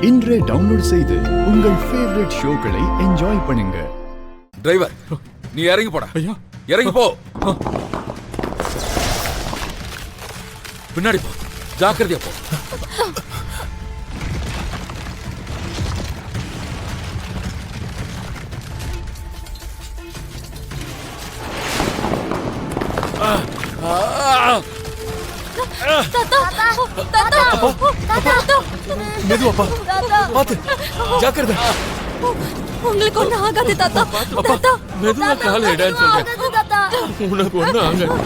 இன்றே டவுன்லோட் செய்து உங்கள் ஃபேவரட் ஷோக்களை என்ஜாய் பண்ணுங்க. டிரைவர், நீ இறங்கி போடா. ஐயா, இறங்கி போ. பின்னாடி போ, ஜாக்கிரதையா போ. மெதுவாப்பா, பாத்து, ஜாக்கிரதை. உங்களுக்கு ஒண்ணு ஆகாது தாத்தா. தாத்தா மெதுவா கால இடன்னு சொல்றேன். உனக்கு ஒண்ணு ஆகாது.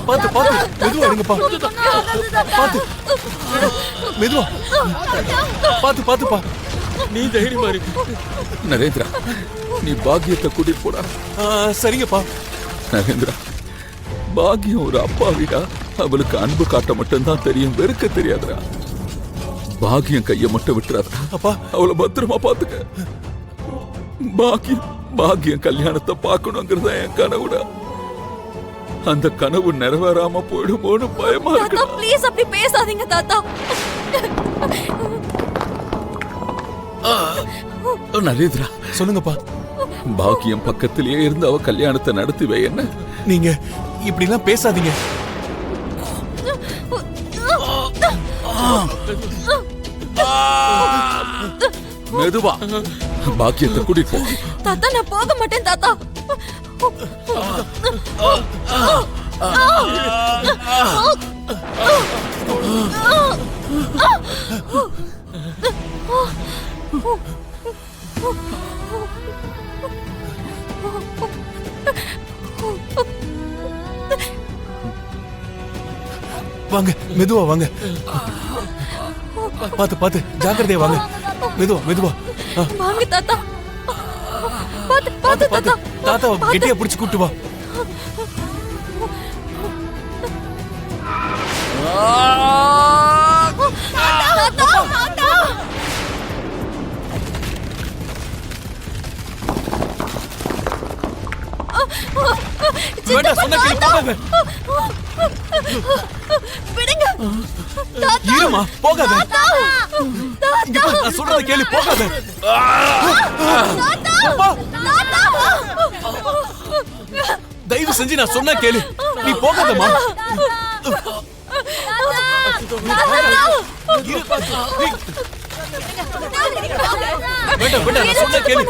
பாத்து பாத்து, மெதுவா இருங்கப்பா. பாத்து, மெதுவா. பாத்து பாத்துப்பா. நீ தைரியமா இருக்கு. நரேந்திரா, நீ பாக்கியத்தை கூட்டிட்டு போடா. சரிங்கப்பா. நரேந்திரா, பாக்கியம் ஒரு அப்பாவிடா. அவளுக்கு அன்பு காட்ட மட்டும்தான் தெரியும், வெறுக்க தெரியாதுடா. பாக்கியம் கைய மட்டும் விட்டுறாதா அப்பா. அவளை பத்திரமா பாத்துக்க. பாக்கியம் கல்யாணத்தை பார்க்கணுங்கிறதா என் கனவுடா. அந்த கனவு நிறைவேறாம போயிடுமோன்னு பயமா இருக்கு. தாத்தா ப்ளீஸ் அப்படி பேசாதீங்க தாத்தா. நரேந்திரா, சொல்லுங்கப்பா. பாக்கியம் பக்கத்திலேயே இருந்து அவ கல்யாணத்தை நடத்தி வை. என்ன நீங்க இப்படி எல்லாம் பேசாதீங்க. மெதுவா பாக்கியத்தை கூட்டிட்டு போ. தாத்தா நான் போக மாட்டேன் தாத்தா. வாங்க, மெதுவா வாங்க. பாத்து பாத்து, ஜாக்கிரதையா வாங்க. மெதுவா மெதுவா. வாங்க தாத்தா. பாத்து பாத்து தாத்தா. தாத்தாவை கெட்டியா பிடிச்சு கூட்டு வா. வேண்டாம், சொன்னா கேளு, போகாத. விடுங்க. இருமா, போகாத. இங்க பாரு, நான் சொல்றத கேளு, போகாத. அப்பா, தயவு செஞ்சு நான் சொன்னா கேளு, நீ போகாதம்மா. வேண்டாம் வேண்டாம், நான் சொன்னா கேளு.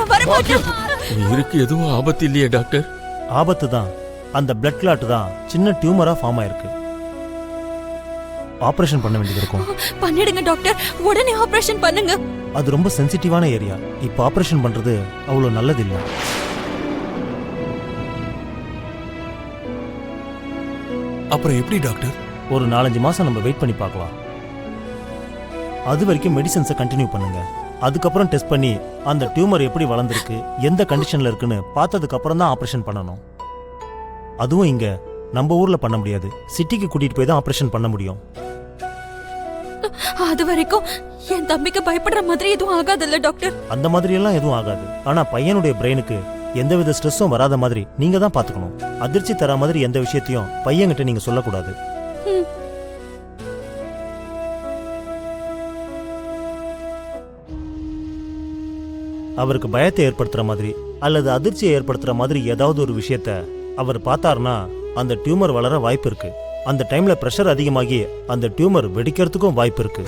உயிருக்கு எதுவும் ஆபத்து இல்லையே டாக்டர்? ஆபத்து தான். அந்த பிளட் கிளாட் தான் சின்ன டியூமரா ஃபார்ம் ஆயிருக்கு. ஆபரேஷன் பண்ண வேண்டியது இருக்கும். பண்ணிடுங்க டாக்டர், உடனே ஆபரேஷன் பண்ணுங்க. அது ரொம்ப சென்சிட்டிவான ஏரியா. இப்போ ஆபரேஷன் பண்றது அவ்வளவு நல்லது இல்லை. அப்புறம் எப்படி டாக்டர்? ஒரு 4-5 மாசம் நம்ம வெயிட் பண்ணி பார்க்கலாம். அது வரைக்கும் மெடிசன்ஸை கண்டினியூ பண்ணுங்க. அதுக்கப்புறம் டெஸ்ட் பண்ணி அந்த டியூமர் எப்படி வளர்ந்துருக்கு, எந்த கண்டிஷன்ல இருக்குன்னு பார்த்ததுக்கு அப்புறம் தான் ஆபரேஷன் பண்ணணும். அதுவும் இங்க நம்ம ஊர்ல பண்ண முடியாது. சிட்டிக்கு கூட்டிட்டு போய் தான் ஆபரேஷன் பண்ண முடியும். அது வரைக்கும் என் தம்பிக்கு பயப்படுற மாதிரி எதுவும் ஆகாதுல்ல டாக்டர்? அந்த மாதிரி எல்லாம் எதுவும் ஆகாது. ஆனா பையனுடைய பிரெயினுக்கு எந்தவித ஸ்ட்ரெஸ்ஸும் வராத மாதிரி நீங்க தான் பாத்துக்கணும். அதிர்ச்சி தர மாதிரி எந்த விஷயத்தையும் பையன்கிட்ட நீங்க சொல்லக்கூடாது. அவருக்கு பயத்தை ஏற்படுத்துற மாதிரி அல்லது அதிர்ச்சியை ஏற்படுத்துற மாதிரி ஏதாவது ஒரு விஷயத்த அவர் பார்த்தாருன்னா அந்த டியூமர் வளர வாய்ப்பு இருக்கு. அந்த டைம்ல பிரஷர் அதிகமாகி அந்த டியூமர் வெடிக்கிறதுக்கும் வாய்ப்பு இருக்கு.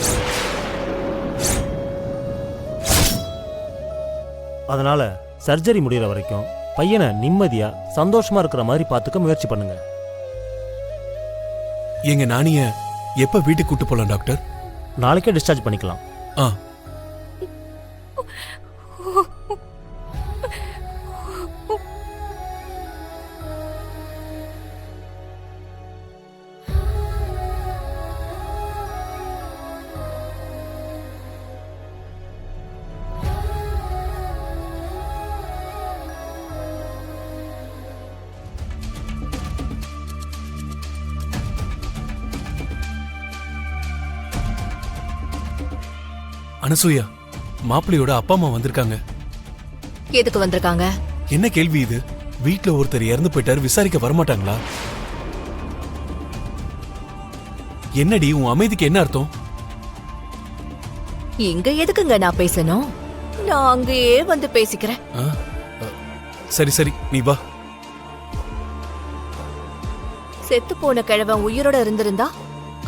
அதனால சர்ஜரி முடிகிற வரைக்கும் பையனை நிம்மதியா சந்தோஷமா இருக்கிற மாதிரி பார்த்துக்க முயற்சி பண்ணுங்க. எங்க நானிய எப்ப வீட்டுக்கு கூட்டு போலாம் டாக்டர்? நாளைக்கே டிஸ்சார்ஜ் பண்ணிக்கலாம். அனசூயா, மாப்பிள்ளையோட அப்பா அம்மா வந்திருக்காங்க. எதுக்கு வந்திருக்காங்க? என்ன கேள்வி இது? வீட்டுல ஒருத்தர் இறந்து போயிட்டாரு, விசாரிக்க வரமாட்டாங்களா? என்னடி உன் அமைதிக்கு என்ன அர்த்தம்? இங்க எதுக்குங்க நான் பேசணும்? நான் அங்கேயே வந்து பேசிக்கிறேன். ஆ? சரி சரி நீ வா. செத்து போன கிழவன் உயிரோட இருந்திருந்தா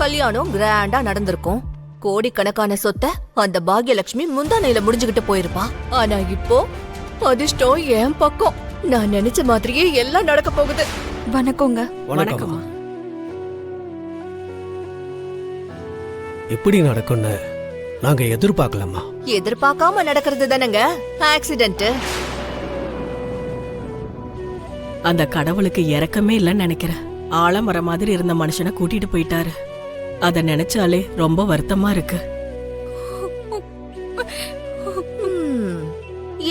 கல்யாணம் கிராண்டா நடந்திருக்கும். கோடிக்கணக்கான சொத்தை அந்த பாக்யலட்சுமி முந்தானையில முடிஞ்சுகிட்டு போயிருப்பா. ஆனா இப்போ அதிர்ஷ்டம் என் பக்கம். நான் நினைச்ச மாதிரியே எல்லாம் நடக்க போகுது. வணக்கங்க. வணக்கம்மா. எப்படி நடக்கும்னு நாங்க எதிர்பார்க்கலாமா? எதிர்பார்க்காம நடக்கிறது தானங்க ஆக்சிடென்ட். அந்த கடவுளுக்கு இறக்கமே இல்லைன்னு நினைக்கிறேன். ஆலமரம் மாதிரி இருந்த மனுஷனை கூட்டிட்டு போயிட்டாரு. அத நினைச்சாலே ரொம்ப வருத்தமா இருக்கு.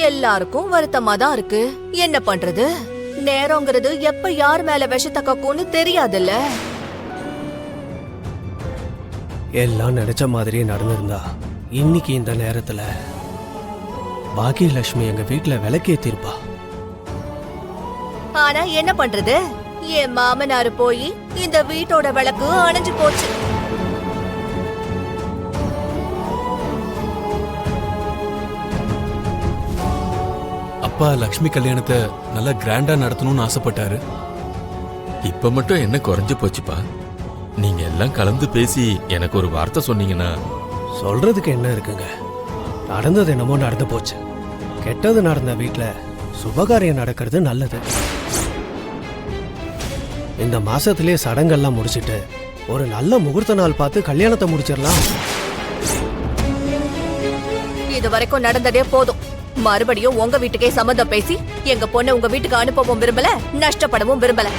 எல்லாருக்கும் வருத்தமா தான் இருக்கு. என்ன பண்றது? நேரங்கிறது எப்ப யார் மேல விஷத்தை கக்கும்னு தெரியாதுல்ல. எல்லாம் நினைச்ச மாதிரியே நடந்திருந்தா இன்னைக்கு இந்த நேரத்துல பாக்கியலட்சுமி எங்க வீட்டுல விளக்கேத்திருப்பா. ஆனா என்ன பண்றது? என் மாமனாரு போய் இந்த வீட்டோட விளக்கு அணைஞ்சு போச்சு. அப்பா லக்ஷ்மி கல்யாணத்தை நல்லா கிராண்டா நடத்தணும்னு ஆசைப்பட்டாரு. இப்ப மட்டும் என்ன குறைஞ்சு போச்சுப்பா? நீங்க எல்லாம் கலந்து பேசி எனக்கு ஒரு வார்த்தை சொன்னீங்கன்னா. சொல்றதுக்கு என்ன இருக்குங்க? நடந்தது என்னமோ நடந்து போச்சு. கெட்டது நடந்த வீட்டுல சுபகாரியம் நடக்கிறது நல்லது. இந்த மாசத்திலே சடங்கெல்லாம் முடிச்சிட்டு ஒரு நல்ல முகூர்த்த நாள் பார்த்து கல்யாணத்தை முடிச்சிடலாம். இது வரைக்கும் நடந்ததே போதும். மறுபடியும் உங்க வீட்டுக்கே சம்மதம் பேசி எங்க பொண்ணை உங்க வீட்டுக்கு அனுப்பவும் விரும்பல, நஷ்டப்படவும் விரும்பல.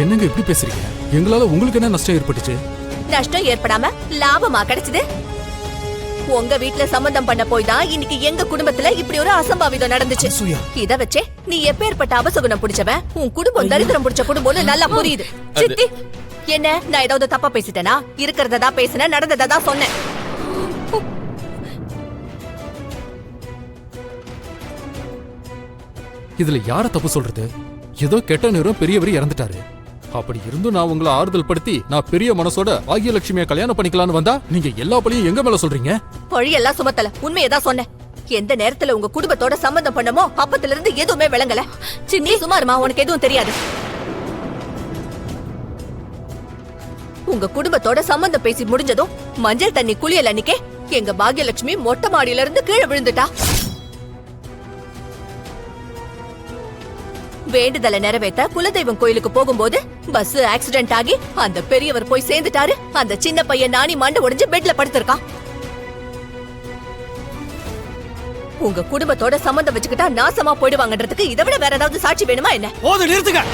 என்னங்க இப்படி பேசுறீங்க? எங்களால உங்களுக்கு என்ன நஷ்டம் ஏற்பட்டுச்சு? நஷ்டம் ஏற்படாம லாபமா கிடைச்சது. உங்க வீட்டுல சம்பந்தம் பண்ண போய் தான் இன்னைக்கு எங்க குடும்பத்துல இப்படி ஒரு அசம்பாவிதம் நடந்துச்சு. இத வச்சே நீ எப்பேற்பட்ட அபசகுணம் பிடிச்சவன், உன் குடும்பம் தரித்திரம் பிடிச்ச குடும்பம்னு நல்லா புரியுது. சித்தி, என்ன நான் ஏதாவது தப்பா பேசிட்டேனா? இருக்கிறதா பேசினேன், நடந்ததா சொன்னேன். இதுல யார தப்பு சொல்றது? ஏதோ கெட்ட நேரம் பெரியவர் இறந்துட்டாரு. அப்படி இருந்தும் நான் உங்களை ஆறுதல் படுத்தி நான் பெரிய மனசோட பாக்யலட்சுமியை கல்யாணம் பண்ணிக்கலான்னு வந்தா நீங்க எல்லா பழியும் எங்க மேல சொல்றீங்க? பழியெல்லாம் சுமத்தல, உண்மையதான் சொன்னேன். எந்த நேரத்துல உங்க குடும்பத்தோட சம்பந்தம் பண்ணமோ அப்பத்துல இருந்து எதுவுமே விளங்கல. சின்னி சுமாருமா, உனக்கு எதுவும் தெரியாது. உங்க குடும்பத்தோட சம்பந்தம் பேசி முடிஞ்சதும் மஞ்சள் தண்ணி குளியல் அன்னிக்கே எங்க பாக்யலட்சுமி மொட்டை மாடியில இருந்து கீழே விழுந்துட்டா. வேண்டுதலை நிறைவேற்ற குலதெய்வம் கோயிலுக்கு போகும்போது பஸ் ஆக்சிடென்ட் ஆகி அந்த பெரியவர் போய் சேர்ந்துட்டாரு. அந்த சின்ன பையன் நானி மண்டை உடைஞ்சு பெட்ல படுத்திருக்கான். உங்க குடும்பத்தோட சம்பந்தம் வச்சுக்கிட்டா நாசமா போயிடுவாங்கன்றதுக்கு இதை விட வேற ஏதாவது சாட்சி வேணுமா என்ன? போது, நிறுத்துங்க.